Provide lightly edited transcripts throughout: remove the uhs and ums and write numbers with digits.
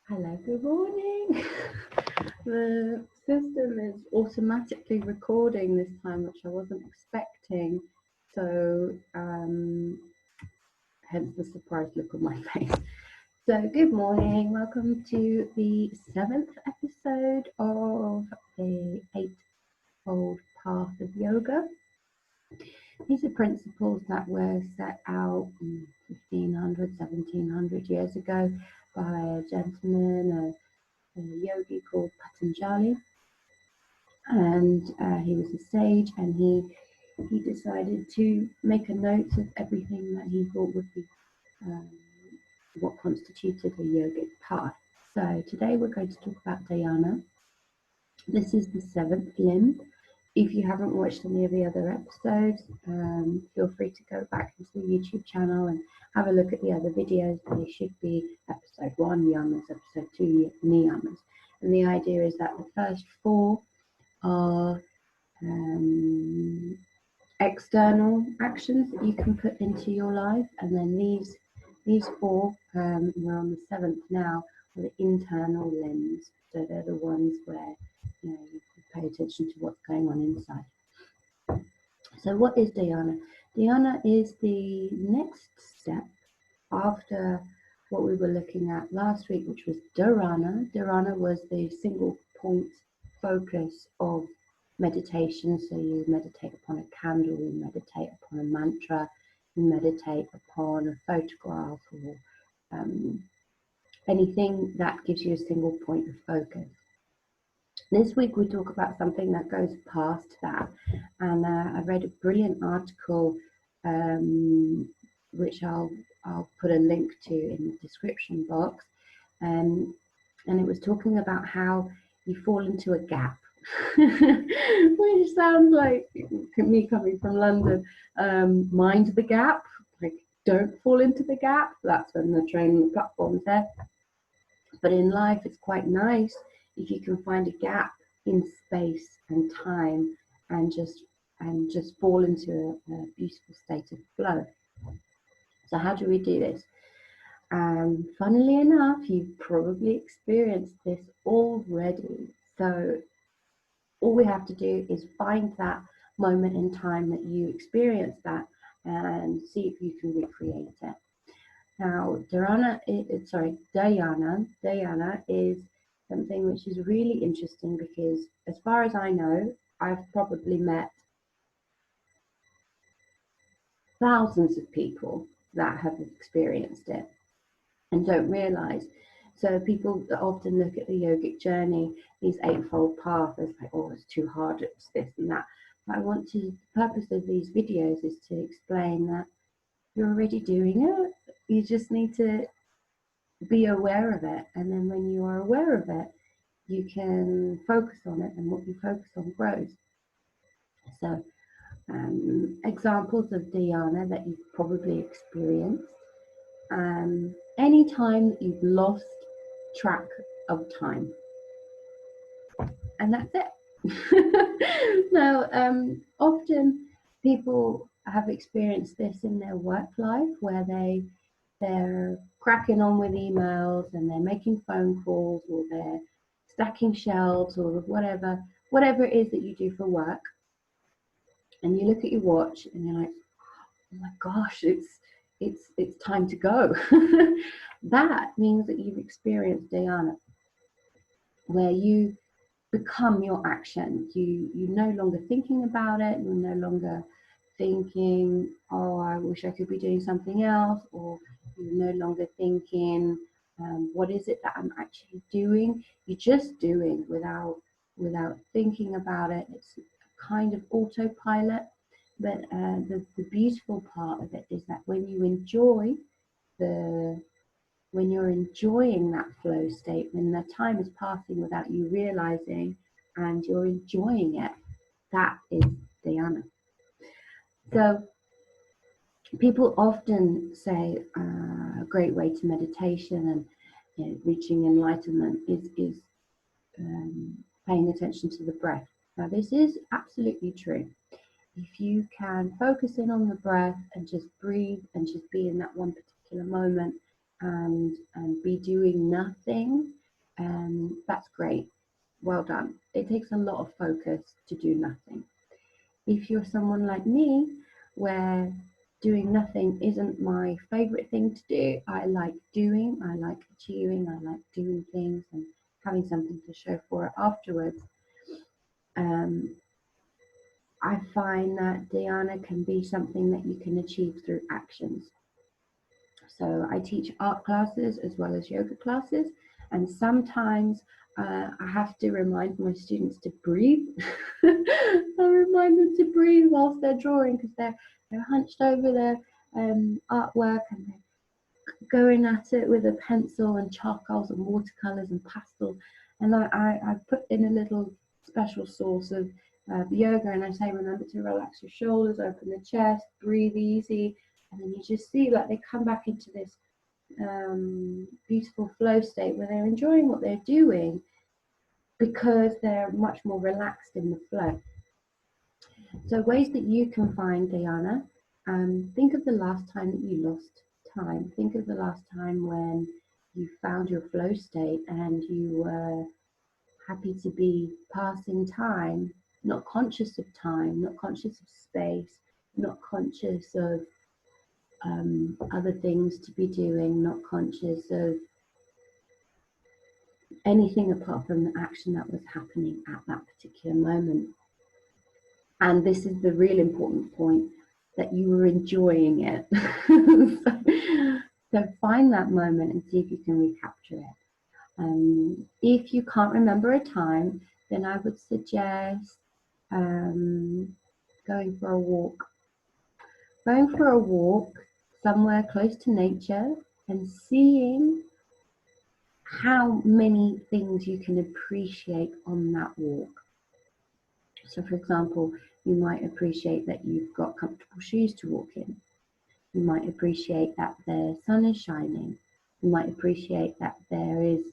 Hello, good morning. The system is automatically recording this time, which I wasn't expecting. So, hence the surprised look on my face. So, good morning. Welcome to the 7th episode of the Eightfold Path of Yoga. These are principles that were set out 1500, 1700 years ago by a gentleman, a yogi called Patanjali, and he was a sage, and he decided to make a note of everything that he thought would be what constituted a yogic path. So today we're going to talk about Dhyana. This is the 7th limb. If you haven't watched any of the other episodes, feel free to go back into the YouTube channel and have a look at the other videos. They should be episode 1 yamas, episode 2 niyamas. And the idea is that the first 4 are external actions that you can put into your life, and then these 4, we're on the 7th now, are the internal limbs. So they're the ones where you pay attention to what's going on inside. So what is Dhyana? Dhyana is the next step after what we were looking at last week, which was Dharana. Dharana was the single point focus of meditation. So you meditate upon a candle, you meditate upon a mantra, you meditate upon a photograph, or anything that gives you a single point of focus. This week we talk about something that goes past that, and I read a brilliant article which I'll put a link to in the description box, and it was talking about how you fall into a gap, which sounds like me coming from London. Mind the gap, like don't fall into the gap. That's when the train platform's there. But in life, it's quite nice if you can find a gap in space and time, and just fall into a beautiful state of flow. So how do we do this? Funnily enough, you've probably experienced this already. So all we have to do is find that moment in time that you experience that, and see if you can recreate it. Now, Dhyana is something which is really interesting, because as far as I know, I've probably met thousands of people that have experienced it and don't realize. So people often look at the yogic journey, these eightfold paths, as like, oh, it's too hard, it's this and that. But the purpose of these videos is to explain that you're already doing it. You just need to be aware of it, and then when you are aware of it, you can focus on it, and what you focus on grows. So examples of Dhyana that you've probably experienced: any time that you've lost track of time, and that's it. Now, often people have experienced this in their work life, where they're cracking on with emails, and they're making phone calls, or they're stacking shelves, or whatever it is that you do for work, and you look at your watch and you're like, oh my gosh, it's time to go. That means that you've experienced Dhyana, where you become your action. You're no longer thinking about it, you're no longer thinking, oh, I wish I could be doing something else, or you're no longer thinking, what is it that I'm actually doing? You're just doing without thinking about it. It's kind of autopilot. But the beautiful part of it is that when you're enjoying that flow state, when the time is passing without you realizing, and you're enjoying it, that is Dhyana. So People often say a great way to meditation and reaching enlightenment is paying attention to the breath. Now, this is absolutely true. If you can focus in on the breath and just breathe and just be in that one particular moment and be doing nothing, that's great. Well done. It takes a lot of focus to do nothing. If you're someone like me, where doing nothing isn't my favorite thing to do, I like doing, I like achieving, I like doing things and having something to show for it afterwards. I find that Dhyana can be something that you can achieve through actions. So I teach art classes as well as yoga classes, and sometimes I have to remind my students to breathe. I remind them to breathe whilst they're drawing, because they're hunched over their artwork and they're going at it with a pencil and charcoals and watercolors and pastel. And I put in a little special sauce of yoga, and I say, remember to relax your shoulders, open the chest, breathe easy. And then you just see like they come back into this beautiful flow state where they're enjoying what they're doing because they're much more relaxed in the flow. So ways that you can find Dhyana, think of the last time that you lost time. Think of the last time when you found your flow state and you were happy to be passing time, not conscious of time, not conscious of space, not conscious of other things to be doing, not conscious of anything apart from the action that was happening at that particular moment. And this is the real important point, that you were enjoying it. So find that moment and see if you can recapture it. If you can't remember a time, then I would suggest going for a walk. Going for a walk somewhere close to nature and seeing how many things you can appreciate on that walk. So for example, you might appreciate that you've got comfortable shoes to walk in. You might appreciate that the sun is shining. You might appreciate that there is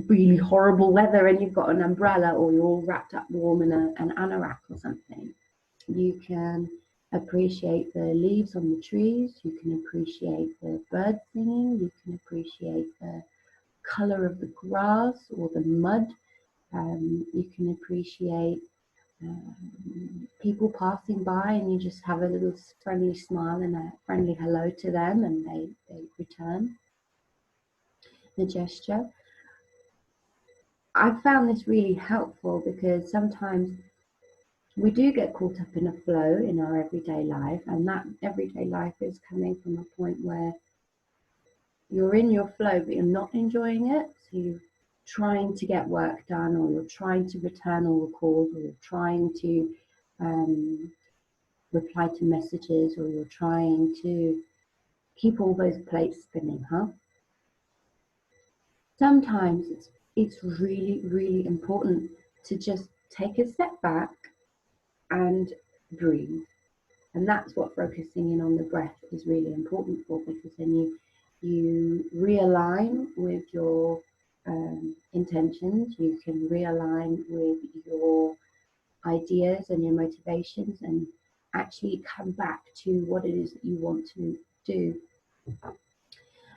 really horrible weather and you've got an umbrella, or you're all wrapped up warm in an anorak or something. You can appreciate the leaves on the trees. You can appreciate the birds singing. You can appreciate the color of the grass or the mud. You can appreciate people passing by, and you just have a little friendly smile and a friendly hello to them, and they return the gesture. I've found this really helpful because sometimes we do get caught up in a flow in our everyday life, and that everyday life is coming from a point where you're in your flow but you're not enjoying it. So you're trying to get work done, or you're trying to return all the calls, or you're trying to reply to messages, or you're trying to keep all those plates spinning, Sometimes it's really, really important to just take a step back and breathe. And that's what focusing in on the breath is really important for, because then you realign with your intentions, you can realign with your ideas and your motivations, and actually come back to what it is that you want to do.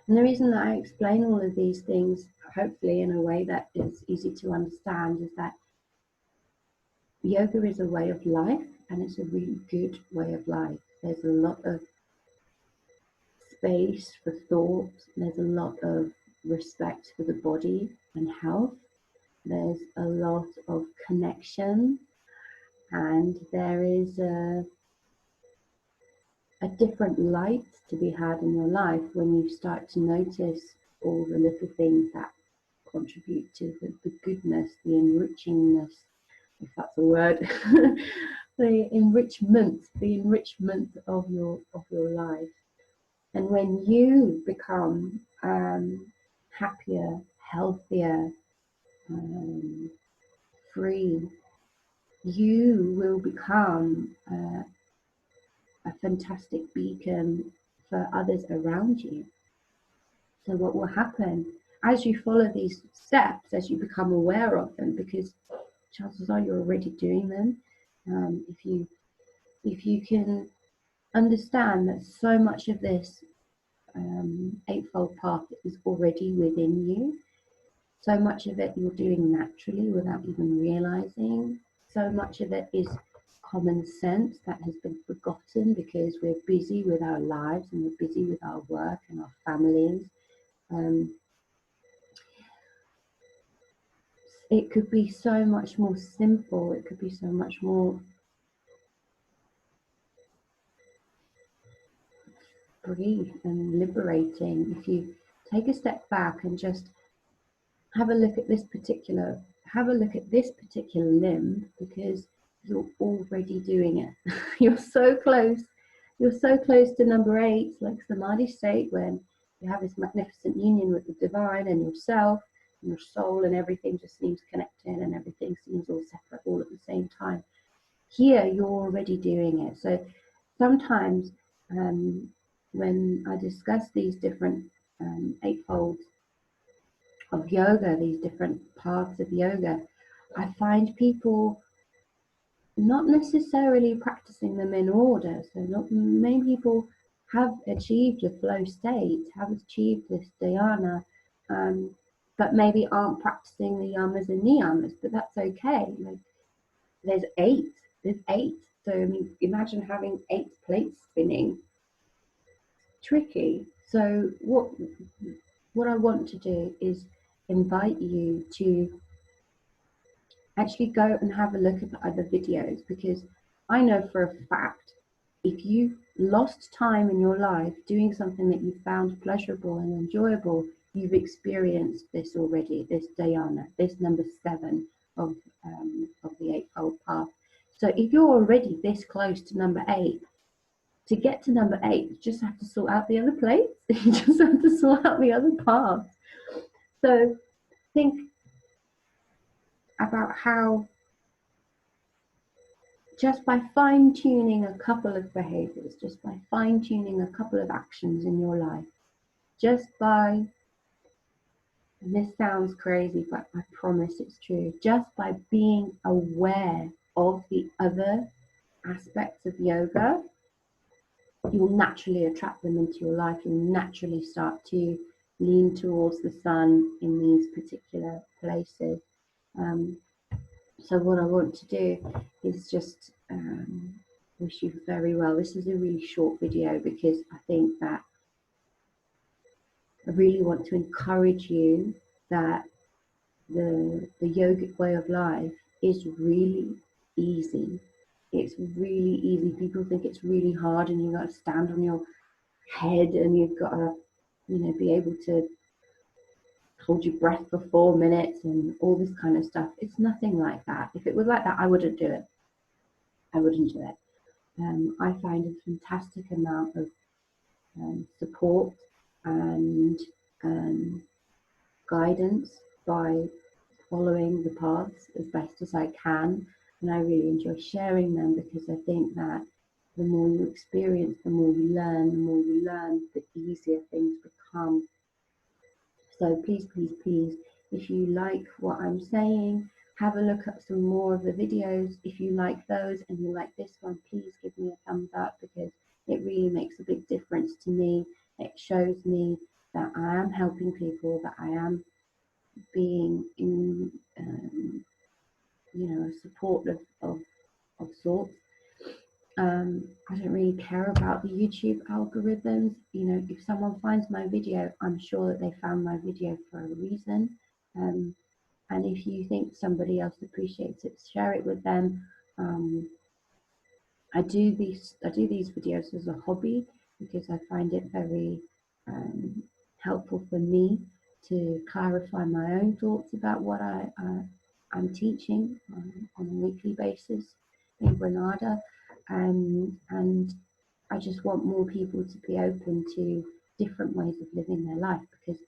And the reason that I explain all of these things, hopefully in a way that is easy to understand, is that yoga is a way of life, and it's a really good way of life. There's a lot of space for thought. There's a lot of respect for the body and health. There's a lot of connection, and there is a different light to be had in your life when you start to notice all the little things that contribute to the goodness, the enrichingness, if that's a word, the enrichment of your life. And when you become happier, healthier, free, you will become a fantastic beacon for others around you. So what will happen as you follow these steps, as you become aware of them, because chances are you're already doing them, if you can understand that so much of this eightfold path is already within you, so much of it you're doing naturally without even realizing, so much of it is common sense that has been forgotten because we're busy with our lives and we're busy with our work and our families. It could be so much more simple, it could be so much more free and liberating if you take a step back and just have a look at this particular limb, because you're already doing it. You're so close to number 8, like samadhi state, when you have this magnificent union with the divine and yourself and your soul, and everything just seems connected and everything seems all separate all at the same time. Here you're already doing it. So sometimes when I discuss these different eightfold of yoga, these different paths of yoga, I find people not necessarily practicing them in order. So not many people have achieved a flow state, have achieved this dhyana, but maybe aren't practicing the yamas and niyamas, but that's okay. Like, there's 8. So I mean, imagine having 8 plates spinning. Tricky. So what I want to do is invite you to actually go and have a look at the other videos, because I know for a fact if you've lost time in your life doing something that you found pleasurable and enjoyable, you've experienced this already, this dhyana, this number 7 of the eightfold path. So if you're already this close to number 8, to get to number 8, you just have to sort out the other plates. You just have to sort out the other paths. So think about how just by fine-tuning a couple of behaviors, just by fine-tuning a couple of actions in your life, just by, and this sounds crazy, but I promise it's true, just by being aware of the other aspects of yoga, you'll naturally attract them into your life. You'll naturally start to lean towards the sun in these particular places. So what I want to do is just wish you very well. This is a really short video because I think that I really want to encourage you that the yogic way of life is really easy. It's really easy. People think it's really hard and you've got to stand on your head and you've got to, be able to hold your breath for 4 minutes and all this kind of stuff. It's nothing like that. If it was like that, I wouldn't do it. I find a fantastic amount of support and guidance by following the paths as best as I can, and I really enjoy sharing them, because I think that the more you experience, the more you learn, the easier things become. So please, if you like what I'm saying, have a look at some more of the videos. If you like those and you like this one, please give me a thumbs up, because it really makes a big difference to me. It shows me that I am helping people, that I am being in, a support of sorts. I don't really care about the YouTube algorithms. If someone finds my video, I'm sure that they found my video for a reason. And if you think somebody else appreciates it, share it with them. I do these videos as a hobby, because I find it very helpful for me to clarify my own thoughts about what I'm teaching on a weekly basis in Granada. And I just want more people to be open to different ways of living their life, because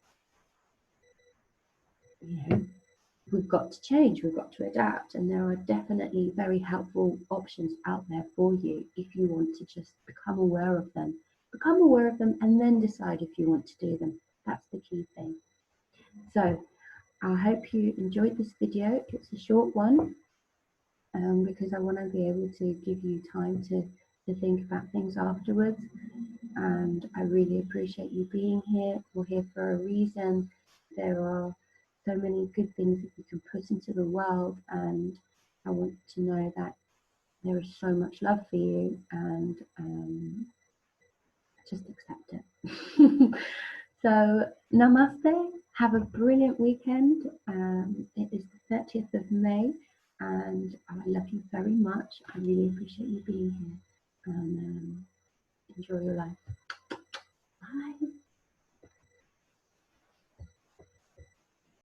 we've got to change, we've got to adapt, and there are definitely very helpful options out there for you if you want to just become aware of them. Become aware of them and then decide if you want to do them. That's the key thing. So I hope you enjoyed this video. It's a short one because I want to be able to give you time to think about things afterwards. And I really appreciate you being here. We're here for a reason. There are so many good things that you can put into the world, and I want to know that there is so much love for you, and just accept it. So, namaste. Have a brilliant weekend. It is the 30th of May, and I love you very much. I really appreciate you being here, and enjoy your life.